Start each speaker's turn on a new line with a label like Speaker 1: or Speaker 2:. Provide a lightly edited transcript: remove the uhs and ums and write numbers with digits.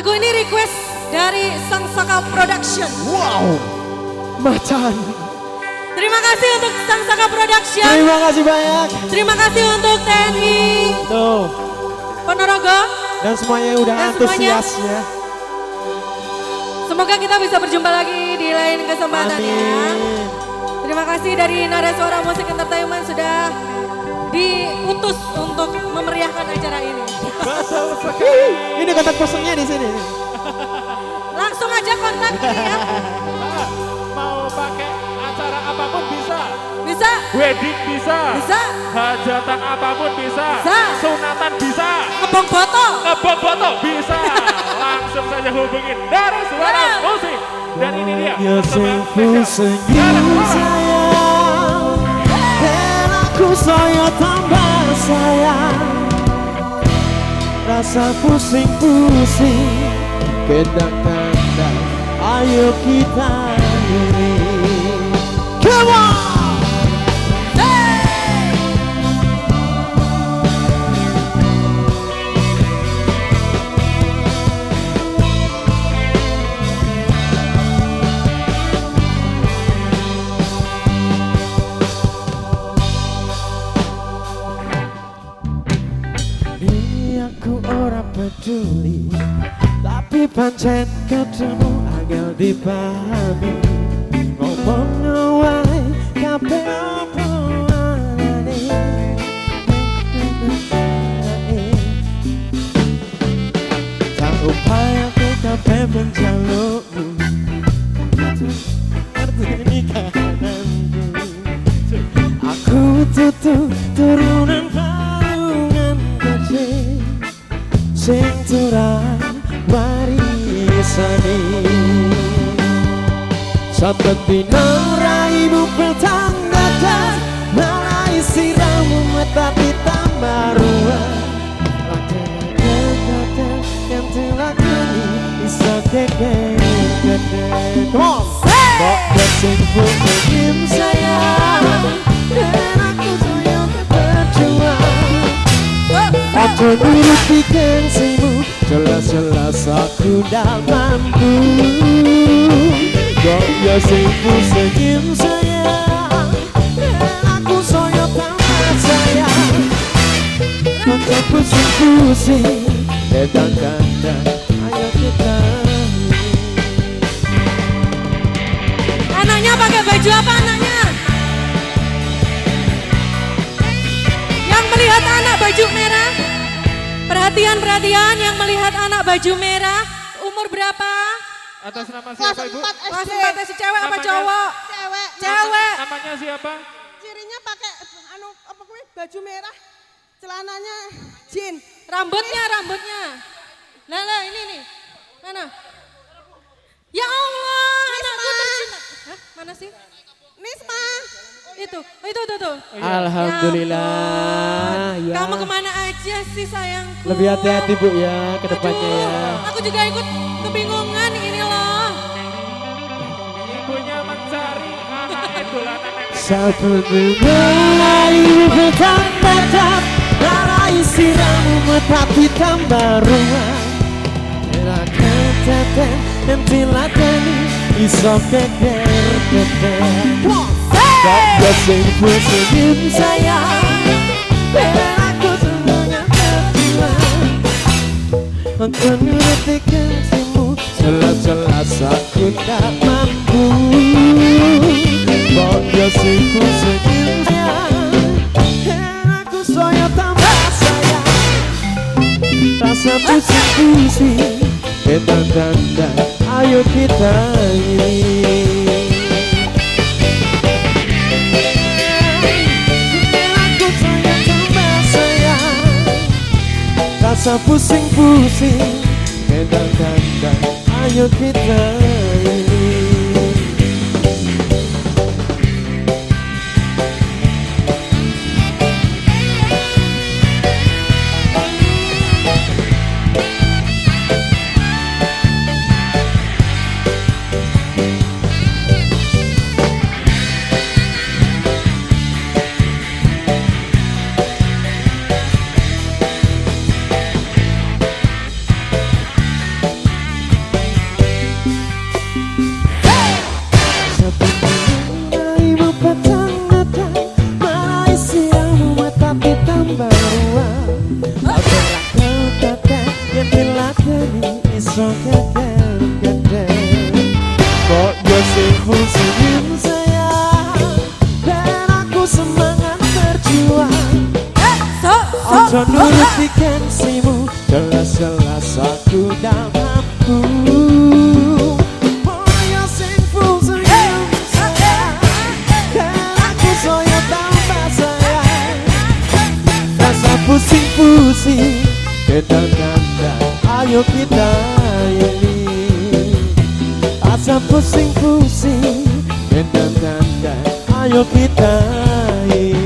Speaker 1: Lagu ini request dari Sang Saka Production.
Speaker 2: Wow, macan.
Speaker 1: Terima kasih untuk Sang Saka Production.
Speaker 2: Terima kasih banyak.
Speaker 1: Terima kasih untuk TNI
Speaker 2: Tuh.
Speaker 1: Ponorogo.
Speaker 2: Dan semuanya yang udah
Speaker 1: Dan
Speaker 2: antusias ya.
Speaker 1: Semoga kita bisa berjumpa lagi di lain kesempatan ya.
Speaker 2: Amin.
Speaker 1: Terima kasih dari Nada Suara Musik Entertainment sudah diutus untuk memeriahkan acara ini.
Speaker 2: Betul sekali. Ini kontak personnya di sini.
Speaker 1: Langsung aja kontak ini ya.
Speaker 3: Mau pakai acara apapun bisa.
Speaker 1: Bisa?
Speaker 3: Wedding bisa.
Speaker 1: Bisa?
Speaker 3: Hajatan apapun bisa.
Speaker 1: Bisa.
Speaker 3: Sunatan bisa.
Speaker 1: Ngebong botol.
Speaker 3: Ngebom botol bisa. Langsung saja hubungin Nada Suara Musik. Dan ini dia.
Speaker 2: Yosempu senyum sayang, dan aku saya tambah sayang. Rasa pusing-pusing, kedang-kedang, ayo kita ini. Come on! Aku ora peduli, tapi pancen ketemu angel dipahami. Ngomong wae kabeh apa anane. Tak upaya ku kabeh penjalukmu, arti kahananku. Aku tutup turunan palungan kecil, sing turang warisane. Saben dina raimu petang dadan, malah siramu metati tambah ruang. Lakukan yang dilakoni bisa keke-keke. Come on! Kok kesimpuh ingin sayang, dan aku sayang berjuang. Ojo nuruti gengsimu, jelas-jelas aku ndak mampu. Kok ya singku senyum sayang, aku soyo tambah sayang. Ojo pusing-pusing, kedang-kedang, ayo kita.
Speaker 1: Anaknya pakai baju apa anaknya? Yang melihat anak baju merah, perhatian yang melihat anak baju merah, umur berapa?
Speaker 3: Atas nama siapa Ibu?
Speaker 1: Kelas 4 SD, cewek apa
Speaker 3: Namanya?
Speaker 1: cowok?
Speaker 4: Cewek.
Speaker 1: Cewek.
Speaker 3: Namanya siapa?
Speaker 4: Cirinya pakai apa kuwi baju merah, celananya jean.
Speaker 1: Rambutnya. Lah ini nih. Mana? Ya Allah, anakku tercinta. Hah, mana sih?
Speaker 4: Nisma.
Speaker 1: Itu tuh.
Speaker 2: Alhamdulillah ya.
Speaker 1: Kamu kemana aja sih sayangku?
Speaker 2: Lebih hati-hati Bu ya ke depannya ya.
Speaker 1: Aku juga ikut kebingungan ini loh.
Speaker 3: Ibunya mencari anaknya dolanan.
Speaker 2: Seperti mulai bertambah-tambah, lalai siramu metapi tambah ruang. Terakan teten dan tilatani, iso keker-keker. Kok kesimpuh senyum sayang, dan aku semuanya berjuang. Aku nuruti gengsimu, jelas-jelas aku tak mampu. Kok kesimpuh senyum sayang, dan aku soyo tambah sayang. Rasa pusing-pusing, kedang-kedang, ayo kita ini. Rasa pusing-pusing, kedang-kedang, ayo kita ini. mateni iso keker-keker. Kok yo sing pusing sayang, dan aku semangat berjuang. Ojo nuruti gengsimu, jelas-jelas aku dah mampu. Moyo sing pusing sayang, dan aku soyo tambah sayang. Rasa pusing-pusing, kendang-kendang, ayo kita ini. Rasa pusing-pusing, kendang-kendang, ayo kita ini.